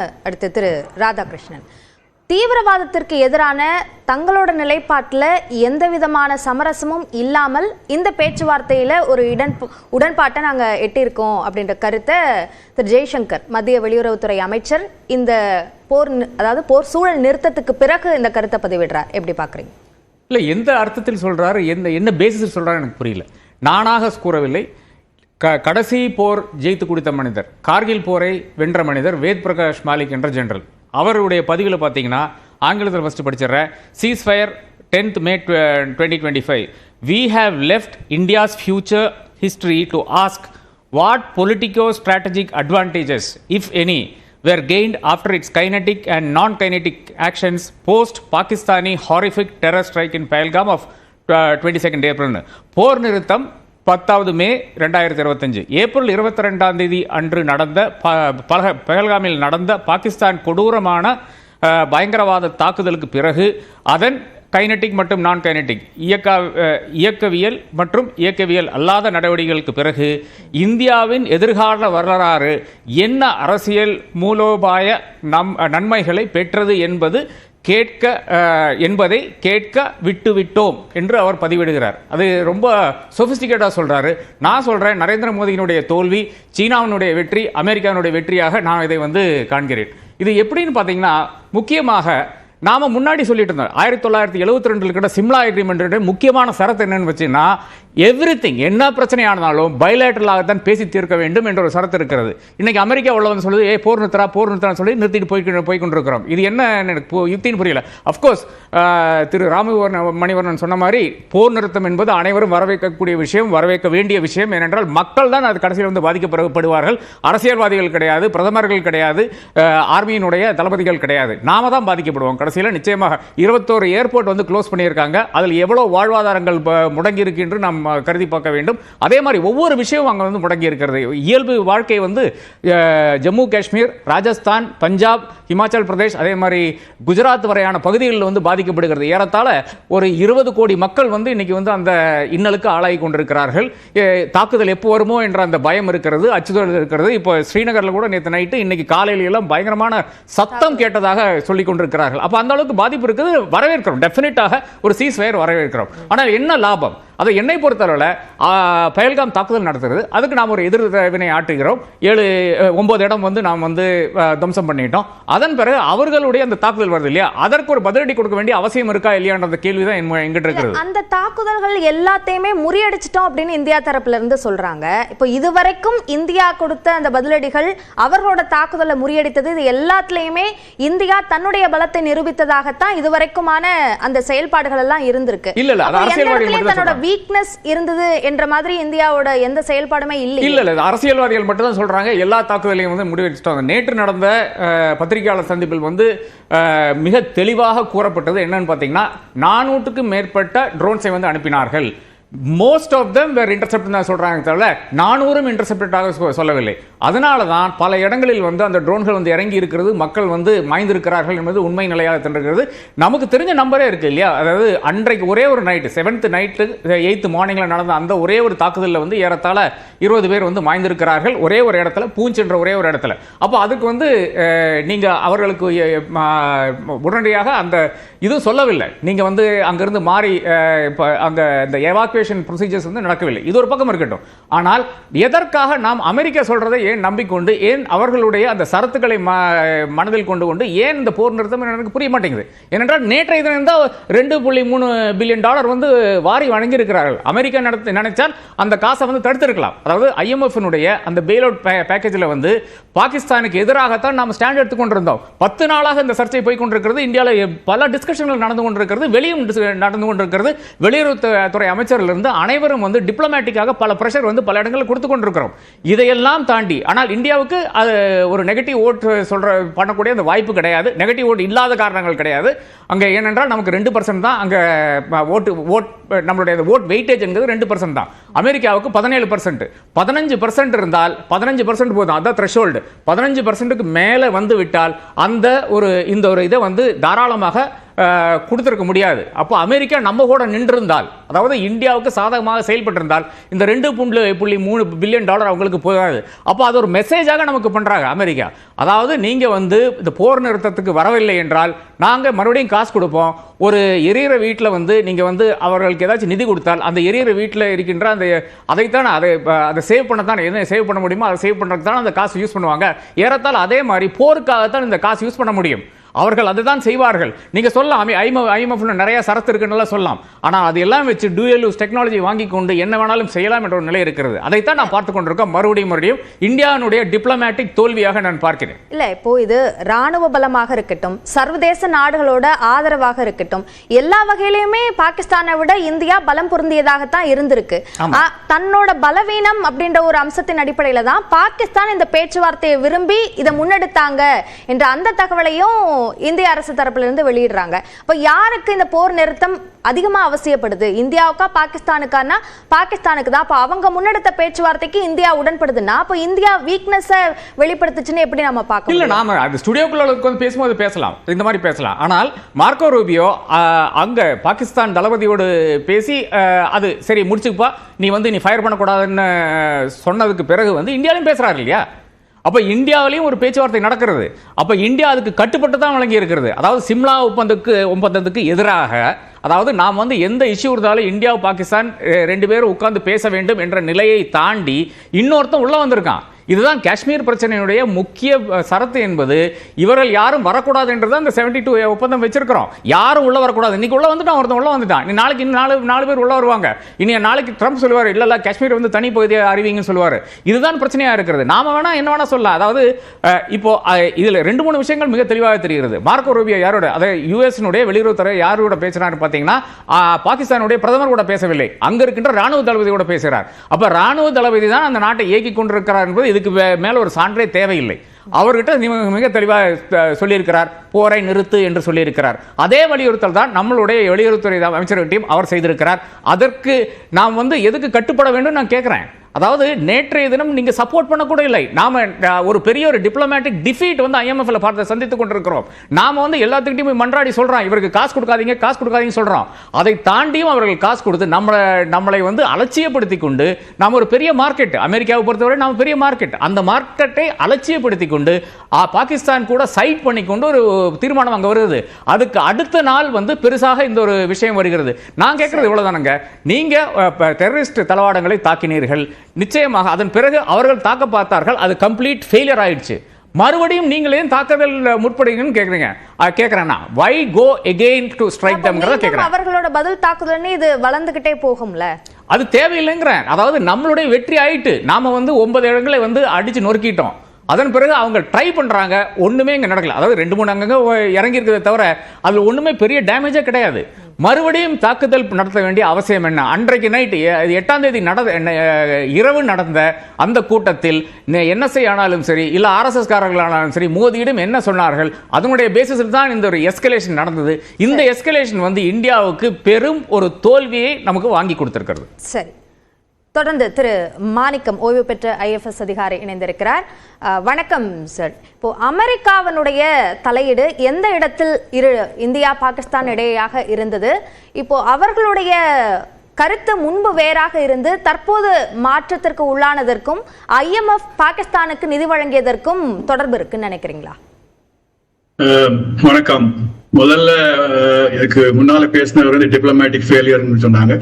அடுத்து திரு ராதாகிருஷ்ணன், தீவிரவாதத்திற்கு எதிரான தங்களோட நிலைப்பாட்டில் எந்த விதமான சமரசமும் இல்லாமல் இந்த பேச்சுவார்த்தையில் ஒரு உடன்பாட்டை நாங்கள் எட்டியிருக்கோம் அப்படின்ற கருத்தை திரு ஜெய்சங்கர், மத்திய வெளியுறவுத்துறை அமைச்சர், இந்த போர் சூழல் நிறுத்தத்துக்கு பிறகு இந்த கருத்தை பதிவிடுறார். எப்படி பார்க்குறீங்க? இல்லை, எந்த அர்த்தத்தில் சொல்கிறாரு, என்ன பேசிஸில் சொல்கிறாரு எனக்கு புரியல. நானாக கூறவில்லை. கடைசி போர் ஜெயித்து குடித்த மனிதர், கார்கில் போரை வென்ற மனிதர் வேத் பிரகாஷ் மாலிக் என்ற ஜெனரல், அவருடைய பதிவில் பார்த்தீங்கன்னா ஆங்கிலத்தில் ஃபஸ்ட்டு படிச்சிடுறேன். Ceasefire 10th May 2025. We have left India's future history to ask what politico-strategic advantages, if any, were gained after its kinetic and non-kinetic actions post-Pakistani horrific terror strike in Pahalgam of 22nd April. போர் நிறுத்தம் 10th May 2025, April 22 அன்று நடந்த பஹல்காமில் நடந்த பாகிஸ்தான் கொடூரமான பயங்கரவாத தாக்குதலுக்கு பிறகு அதன் kinetic மற்றும் நான் கைனட்டிக் இயக்கவியல் மற்றும் இயக்கவியல் அல்லாத நடவடிக்கைகளுக்கு பிறகு இந்தியாவின் எதிர்கால வரலாறு என்ன அரசியல் மூலோபாய நன்மைகளை பெற்றது என்பதை கேட்க விட்டுவிட்டோம் என்று அவர் பதிவிடுகிறார். அது ரொம்ப சொபிஸ்டிகேட்டாக சொல்றாரு. நான் சொல்றேன், நரேந்திர மோடியினுடைய தோல்வி சீனாவினுடைய வெற்றி, அமெரிக்காவினுடைய வெற்றியாக நான் இதை காண்கிறேன். இது எப்படின்னு பார்த்தீங்கன்னா, முக்கியமாக நாம முன்னாடி சொல்லிட்டு இருந்தோம், 1972 கிட்ட சிம்லா அக்ரிமெண்ட் முக்கியமான சரத்து என்னன்னு வச்சுன்னா, எவ்ரிதிங் என்ன பிரச்சனையானாலும் பைலேட்டரலாக தான் பேசி தீர்க்க வேண்டும் என்ற ஒரு சரத்து இருக்கிறது. இன்னைக்கு அமெரிக்கா உள்ளவன் சொல்லுது, போர் நிறுத்தா சொல்லி நிறுத்திட்டு போய்கொண்டிருக்கிறோம். இது என்ன எனக்கு யுக்தின்னு புரியல. அப்கோர்ஸ் திரு மணிவர்ணன் சொன்ன மாதிரி போர் நிறுத்தம் என்பது அனைவரும் வரவேற்கக்கூடிய விஷயம், வரவேற்க வேண்டிய விஷயம். ஏனென்றால் மக்கள் தான் அது கடைசியில் பாதிக்கப்படுவார்கள். அரசியல்வாதிகள் கிடையாது, பிரதமர்கள் கிடையாது, ஆர்மியினுடைய தளபதிகள் கிடையாது. நாம தான் பாதிக்கப்படுவோம் கடைசியில். நிச்சயமாக 21 ஏர்போர்ட் க்ளோஸ் பண்ணியிருக்காங்க. அதில் எவ்வளவு வாழ்வாதாரங்கள் முடங்கி இருக்கு என்று நாம் கருதி பார்க்க வேண்டும். அதே மாதிரி ஒவ்வொரு விஷயமும் அங்கே முடங்கி இருக்கிறது. இயல்பு வாழ்க்கை ஜம்மு காஷ்மீர், ராஜஸ்தான், பஞ்சாப், ஹிமாச்சல் பிரதேஷ், அதே மாதிரி குஜராத் வரையான பகுதிகளில் பாதிக்கப்படுகிறது. ஏறத்தாழ ஒரு 20 கோடி மக்கள் இன்னைக்கு அந்த இன்னலுக்கு ஆளாகி கொண்டிருக்கிறார்கள். தாக்குதல் எப்போ வருமோ என்ற அந்த பயம் இருக்கிறது, அச்சுறுத்தல் இருக்கிறது. இப்போ ஸ்ரீநகரில் கூட நேற்று நைட்டு, இன்னைக்கு காலையில எல்லாம் பயங்கரமான சத்தம் கேட்டதாக சொல்லிக் கொண்டிருக்கிறார்கள். அப்போ அந்த அளவுக்கு பாதிப்பு இருக்குது. வரவேற்கிறோம், டெஃபினட்டாக ஒரு சீஸ்ஃபயர் வரவேற்கிறோம். ஆனால் என்ன லாபம்? அதை என்னை பொறுத்தளவில் பஹல்காம் தாக்குதல் நடத்துகிறது, அதுக்கு நாம் ஒரு எதிர்வினை ஆற்றுகிறோம். 9 இடம் நாம் துவம்சம் பண்ணிட்டோம். அதன் பிறகு அவர்களுடைய அந்த தாக்குதல் வருது இல்லையா, அதற்கு ஒரு பதிலடி கொடுக்க வேண்டிய அவசியம் இருக்கா இல்லையான்ற கேள்விதான் எங்கிட்ட இருக்கிறது. அந்த தாக்குதல்கள் எல்லாத்தையுமே முறியடிச்சிட்டோம் அப்படின்னு இந்தியா தரப்புல இருந்து சொல்றாங்க. இப்போ இதுவரைக்கும் இந்தியா கொடுத்த அந்த பதிலடிகள், அவர்களோட தாக்குதலை முறியடித்தது, இது எல்லாத்துலயுமே இந்தியா தன்னுடைய பலத்தை நிரூபித்ததாகத்தான் இதுவரைக்குமான அந்த செயல்பாடுகள் எல்லாம் இருந்திருக்கு. தன்னோட வீக்னஸ் இருந்தது என்ற மாதிரி இந்தியாவோட எந்த செயல்பாடுமே இல்ல. அரசியல்வாதிகள் மட்டும் தான் சொல்றாங்க எல்லா தாக்குதலையும் முடிவெடுத்துட்டாங்க. நேற்று நடந்த பத்திரிகையாளர் சந்திப்பில் மிக தெளிவாக கூறப்பட்டது என்னன்னு பாத்தீங்கன்னா, 400க்கும் மேற்பட்ட ட்ரோன்ஸை அனுப்பினார்கள். Most of them were intercepted தான் சொல்றாங்க, தவிர 400 இன்டர்செப்டடாக சொல்லவில்லை. அதனால தான் பல இடங்களில் அந்த ட்ரோன்கள் இறங்கி இருக்கிறது, மக்கள் மாய்ந்திருக்கிறார்கள் என்பது உண்மை நிலையாக தந்திருக்கிறது. நமக்கு தெரிஞ்ச நம்பரே இருக்கு இல்லையா. அதாவது அன்றைக்கு ஒரே ஒரு நைட்டு, 7th நைட்டு 8th மார்னிங்ல நடந்த அந்த ஒரே ஒரு தாக்குதலில் ஏறத்தாழ 20 பேர் மாய்ந்திருக்கிறார்கள், ஒரே ஒரு இடத்துல, பூஞ்ச் என்ற ஒரே ஒரு இடத்துல. அப்போ அதுக்கு நீங்க அவர்களுக்கு உடனடியாக அந்த இதுவும் சொல்லவில்லை. நீங்க அங்கிருந்து மாறி அங்க இந்த ப்ரொசீஜர்ஸ் நடக்கவில்லை. இது ஒரு பக்கம் இருக்கட்டும். ஆனால் எதற்காக நாம் அமெரிக்கா சொல்றதை ஏன் நம்பிக்கொண்டு, ஏன் அவர்களுடைய அந்த சரத்துக்களை மனதில் கொண்டு ஏன் இந்த போர் நிறுத்தம் எனக்கு புரிய மாட்டேங்குது. ஏனென்றால் நேற்றைய தினம் தான் $2.3 பில்லியன் வாரி வழங்கி இருக்கிறார்கள். அமெரிக்கா நினைச்சால் அந்த காசை தடுத்திருக்கலாம். அதாவது IMF அந்த பெயில் அவுட் பேக்கேஜில் பாகிஸ்தானுக்கு எதிராகத்தான் நாம் ஸ்டாண்ட் எடுத்துக் கொண்டிருந்தோம். 10 நாளாக இந்த சர்ச்சை போய் கொண்டிருக்கிறது. இந்தியாவில் பல டிஸ்கஷன்கள் நடந்து கொண்டிருக்கிறது, வெளியும் நடந்து கொண்டிருக்கிறது. வெளியுறவுத்துறை அமைச்சர் அனைவரும் டிப்ளமேட்டிக்காக பல பிரஷர் பல இடங்களில் கொடுத்து கொண்டிருக்கிறோம். இதையெல்லாம் தாண்டி ஆனால் இந்தியாவுக்கு ஒரு நெகட்டிவ் ஓட் பண்ணக்கூடிய அந்த வாய்ப்பு கிடையாது. நெகட்டிவ் ஓட் இல்லாத காரணங்கள் கிடையாது அங்க. ஏனென்றால் நமக்கு 2% தான் அங்க நம்மளுடைய ஓட் வெயிட்டேஜ் என்பது 2% தான். அமெரிக்காவுக்கு 17%. 15% இருந்தால் 15% போதும், அதான் த்ரெஷோல்டு. 15%க்கு மேல விட்டால் இந்த ஒரு இதை தாராளமாக கொடுத்துருக்க முடியாது. அப்போ அமெரிக்கா நம்ம கூட நின்றிருந்தால், அதாவது இந்தியாவுக்கு சாதகமாக செயல்பட்டிருந்தால் இந்த $2.3 பில்லியன் அவங்களுக்கு போகாது. அப்போ அது ஒரு மெசேஜாக நமக்கு பண்றாங்க அமெரிக்கா. அதாவது நீங்க வந்து இந்த போர் நிறுத்தத்துக்கு வரவில்லை என்றால் நாங்க மறுபடியும் காசு கொடுப்போம். ஒரு எரியிற வீட்டில் வந்து நீங்க வந்து அவர்களுக்கு ஏதாச்சும் நிதி கொடுத்தால் அந்த எரியிற வீட்டில் இருக்கின்ற அந்த அதைத்தான் அதை சேவ் பண்ணத்தான், என்ன சேவ் பண்ண முடியுமோ அதை சேவ் பண்ணுறதுக்கு தான் அந்த காசு யூஸ் பண்ணுவாங்க. ஏறத்தால் அதே மாதிரி போருக்காகத்தான் இந்த காசு யூஸ் பண்ண முடியும். அவர்கள் அதுதான் செய்வார்கள். நீங்க சொல்லலாம் IMF நிறைய சரத்து இருக்குன்னு சொல்லலாம். ஆனால் அது எல்லாம் வச்சு டூயல் யூஸ் டெக்னாலஜி வாங்கி கொண்டு என்ன வேணாலும் செய்யலாம் என்ற ஒரு நிலை இருக்கிறது. அதைத்தான் நான் பார்த்து கொண்டிருக்கோம். மறுபடியும் இந்தியாவுடைய டிப்ளமேட்டிக் தோல்வியாக நான் பார்க்கிறேன். இல்ல, இப்போ இது ராணுவ பலமாக இருக்கட்டும், சர்வதேச நாடுகளோட ஆதரவாக இருக்கட்டும், எல்லா வகையிலுமே பாகிஸ்தானை விட இந்தியா பலம் பொருந்தியதாகத்தான் இருந்திருக்கு. தன்னோட பலவீனம் அப்படின்ற ஒரு அம்சத்தின் அடிப்படையில தான் பாகிஸ்தான் இந்த பேச்சுவார்த்தையை விரும்பி இதை முன்னெடுத்தாங்க என்ற அந்த தகவலையும் இந்திய அரசு தரப்புல இருந்து வெளியிடுறாங்க. அப்ப யாருக்கு இந்த போர் நிறுத்தம் அதிகமா அவசியப்படுது? இந்தியாவுக்கா பாகிஸ்தானுக்கானா? பாகிஸ்தானுக்கு தான். அப்ப அவங்க முன்னெடுத்த பேச்சுவார்த்தைக்கு இந்தியா உடன்படுதுன்னா அப்ப இந்தியா வீக்னஸ் வெளிப்படுத்துச்சுன்னு எப்படி நம்ம பார்க்கணும்? இல்ல, நாம அது ஸ்டுடியோக்குள்ள வந்து பேசும்போது பேசலாம், இந்த மாதிரி பேசலாம். ஆனால் மார்க்கோ ரூபியோ அங்க பாகிஸ்தான் தளபதியோடு பேசி அது சரி முடிச்சுப்பா, நீ ஃபயர் பண்ணக்கூடாதுன்னு சொன்னதுக்கு பிறகு வந்து இந்தியாவிலும் பேசுறாரு இல்லையா? அப்ப இந்தியாவிலையும் ஒரு பேச்சுவார்த்தை நடக்கிறது. அப்ப இந்தியா அதுக்கு கட்டுப்பட்டு தான் வழங்கி இருக்கிறது. அதாவது சிம்லா ஒப்பந்தத்துக்கு எதிராக, அதாவது நாம் வந்து எந்த இஷ்யூ இருந்தாலும் இந்தியா பாகிஸ்தான் 2 பேரும் உட்கார்ந்து பேச வேண்டும் என்ற நிலையை தாண்டி இன்னொருத்தன் உள்ள வந்திருக்கான். இதுதான் காஷ்மீர் பிரச்சனையுடைய முக்கிய சரத்து என்பது. இவர்கள் யாரும் வரக்கூடாது என்றுதான் இந்த 72 ஒப்பந்தம் வச்சிருக்கிறோம். யாரும் உள்ள வரக்கூடாது. இன்னைக்கு உள்ள வந்துட்டான், ஒருத்தன் உள்ள வந்துட்டான். நீ நாளைக்கு 4 பேர் உள்ள வருவாங்க. இனி நாளைக்கு ட்ரம்ப் சொல்லுவார், இல்ல காஷ்மீர் வந்து தனி பகுதியை அறிவிங்கன்னு சொல்லுவாரு. இதுதான் பிரச்சனையா இருக்கிறது. நாம வேணா என்ன வேணா சொல்லலாம். அதாவது இப்போ இதுல 2-3 விஷயங்கள் மிக தெளிவாக தெரிகிறது. மார்க்கோ ரூபியோ யாரோட, அதாவது US வெளியுறவுத்துறை யாரோட பேசுறாரு பாத்தீங்கன்னா பாகிஸ்தானுடைய பிரதமர் கூட பேசவில்லை, அங்க இருக்கின்ற ராணுவ தளபதியோட பேசுகிறார். அப்ப ராணுவ தளபதி தான் அந்த நாட்டை இயக்கி கொண்டிருக்கிறார் என்பது இதுக்கு மேல ஒரு சான்றே தேவையில்லை. அவர்கிட்ட மிக தெளிவாக சொல்லியிருக்கிறார், போரை நிறுத்து என்று சொல்லியிருக்கிறார். அதே வலியுறுத்தல் தான் நம்மளுடைய வெளியுறவுத்துறை அமைச்சர்கிட்டையும் அவர் செய்திருக்கிறார். அதற்கு நாம் வந்து எதுக்கு கட்டுப்பட வேண்டும் நான் கேட்கிறேன். அதாவது நேற்றைய தினம் நீங்க சப்போர்ட் பண்ண கூட இல்லை. நாம ஒரு பெரிய ஒரு டிப்ளமேட்டிக் டிஃபீட் வந்து IMFல பார்த்து சந்தித்துக் கொண்டிருக்கிறோம். நாம வந்து எல்லாத்துக்கிட்டையும் போய் மன்றாடி சொல்றோம், இவருக்கு காசு கொடுக்காதீங்க சொல்றோம். அதை தாண்டியும் அவர்கள் காசு கொடுத்து நம்மளை வந்து அலட்சியப்படுத்தி கொண்டு, நாம் ஒரு பெரிய மார்க்கெட், அமெரிக்காவை பொறுத்தவரை நாம் பெரிய மார்க்கெட், அந்த மார்க்கெட்டை அலட்சியப்படுத்தி கொண்டு பாகிஸ்தான் கூட சைட் பண்ணி கொண்டு ஒரு தீர்மானம் அங்க வருது. அதுக்கு அடுத்த நாள் வந்து பெருசாக இந்த ஒரு விஷயம் வருகிறது. நான் கேட்கறது இவ்வளவுதானுங்க. நீங்க டெரரிஸ்ட் தளவாடங்களை தாக்கினீர்கள், நிச்சயமாக அதன் பிறகு அவர்கள் தாக்க பார்த்தார்கள், அது கம்ப்ளீட் ஃபெயிலியர் ஆயிடுச்சு. மறுபடியும் நீங்களே தாக்குதல் முற்படுங்கன்னு கேக்குறேன். why go again to strike them கேக்குறேன். அவர்களோட பதில் தாக்குதல்னு இது வளர்ந்துகிட்டே போகும்ல, அது தேவையில்லைங்கிறேன். அதாவது நம்மளுடைய வெற்றி ஆயிட்டு நாம வந்து 9 இடங்களை வந்து அடிச்சு நொறுக்கிட்டோம். அதன் பிறகு அவங்க ட்ரை பண்றாங்க, ஒண்ணுமே இங்க நடக்கல. அதாவது 2-3 அங்கங்க இறங்கி இருக்கிறத தவிர அதுல ஒண்ணுமே பெரிய டேமேஜே கிடையாது. மறுபடியும் தாக்குதல் நடத்த வேண்டிய அவசியம் என்ன? அன்றைக்கு நைட் 8ஆம் தேதி இரவு நடந்த அந்த கூட்டத்தில் NSA ஆனாலும் சரி, இல்ல RSS காரர்களானாலும் சரி, மோதியிடம் என்ன சொன்னார்கள், அதனுடைய பேசிஸில் தான் இந்த ஒரு எஸ்கலேஷன் நடந்தது. இந்த எஸ்கலேஷன் வந்து இந்தியாவுக்கு பெரும் ஒரு தோல்வியை நமக்கு வாங்கி கொடுத்திருக்கிறது. சரி, தொடர்ந்து திரு மாணிக்கம் ஓய்வு பெற்ற IFS அதிகாரி இணைந்திருக்கிறார். வணக்கம் சார். இப்போ அமெரிக்காவினுடைய தலையீடு எந்த இடத்தில் இந்தியா பாகிஸ்தான் இடையேயாக இருந்தது? இப்போ அவர்களுடைய கருத்து முன்பு வேறாக இருந்து தற்போது மாற்றத்திற்கு உள்ளானதற்கும் IMF பாகிஸ்தானுக்கு நிதி வழங்கியதற்கும் தொடர்பு இருக்குன்னு நினைக்கிறீங்களா? வணக்கம். முதல்ல இதுக்கு முன்னால பேசினவர் வந்து டிப்ளமேட்டிக் ஃபெயிலியர்னு சொன்னாங்க.